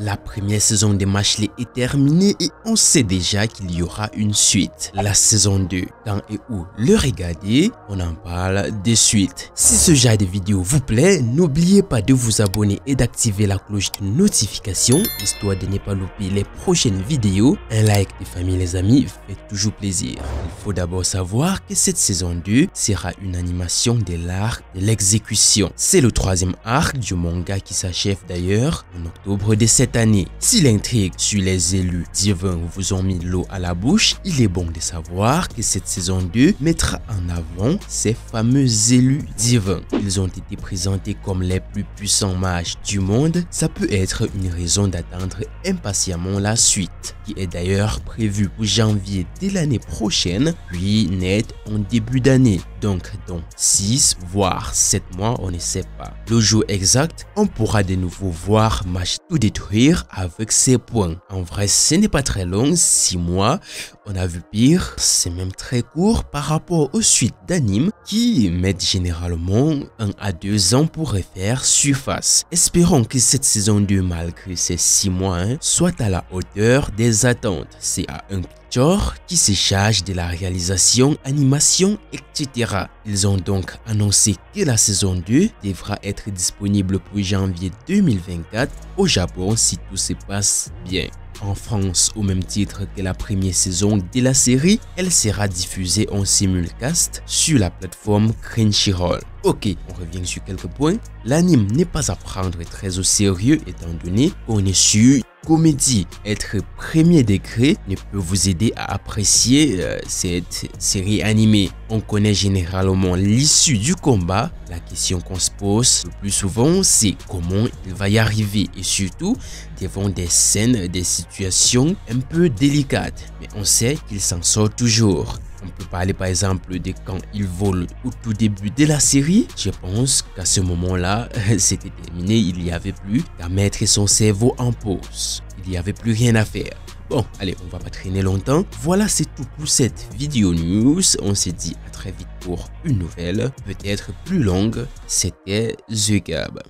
La première saison de Mashley est terminée et on sait déjà qu'il y aura une suite. La saison 2, quand et où le regarder, on en parle de suite. Si ce genre de vidéo vous plaît, n'oubliez pas de vous abonner et d'activer la cloche de notification, histoire de ne pas louper les prochaines vidéos. Un like de famille les amis fait toujours plaisir. Il faut d'abord savoir que cette saison 2 sera une animation de l'arc de l'exécution. C'est le troisième arc du manga qui s'achève d'ailleurs en octobre de cette année. Si l'intrigue sur les élus divins vous ont mis l'eau à la bouche, il est bon de savoir que cette saison 2 mettra en avant ces fameux élus divins. Ils ont été présentés comme les plus puissants mages du monde. Ça peut être une raison d'attendre impatiemment la suite, qui est d'ailleurs prévue pour janvier de l'année prochaine, puis net en début d'année. Donc dans 6 voire 7 mois, on ne sait pas. Le jour exact, on pourra de nouveau voir Mash tout détruire avec ses points. En vrai, ce n'est pas très long, 6 mois. On a vu pire, c'est même très court par rapport aux suites d'animes qui mettent généralement 1 à 2 ans pour refaire surface. Espérons que cette saison 2, malgré ces 6 mois, soit à la hauteur des attentes. C'est à un Pictures qui se charge de la réalisation, animation, etc. Ils ont donc annoncé que la saison 2 devra être disponible pour janvier 2024 au Japon si tout se passe bien. En France, au même titre que la première saison de la série, elle sera diffusée en simulcast sur la plateforme Crunchyroll. Ok, on revient sur quelques points. L'anime n'est pas à prendre très au sérieux étant donné qu'on est sur comédie. Être premier degré ne peut vous aider à apprécier cette série animée. On connaît généralement l'issue du combat. La question qu'on se pose le plus souvent, c'est comment il va y arriver et surtout devant des scènes, des situations un peu délicates. Mais on sait qu'il s'en sort toujours. On peut parler par exemple de quand il vole au tout début de la série. Je pense qu'à ce moment-là, c'était terminé. Il n'y avait plus qu'à mettre son cerveau en pause. Il n'y avait plus rien à faire. Bon, allez, on va pas traîner longtemps. Voilà, c'est tout pour cette vidéo news. On se dit à très vite pour une nouvelle, peut-être plus longue. C'était The Gab.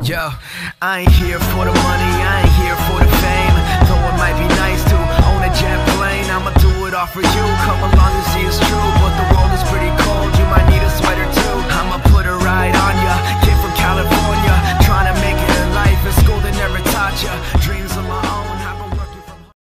Yo, I ain't here for the money, I ain't here for the fame. Though it might be nice to own a jet plane, I'ma do it all for you. Come along and see it's true, but the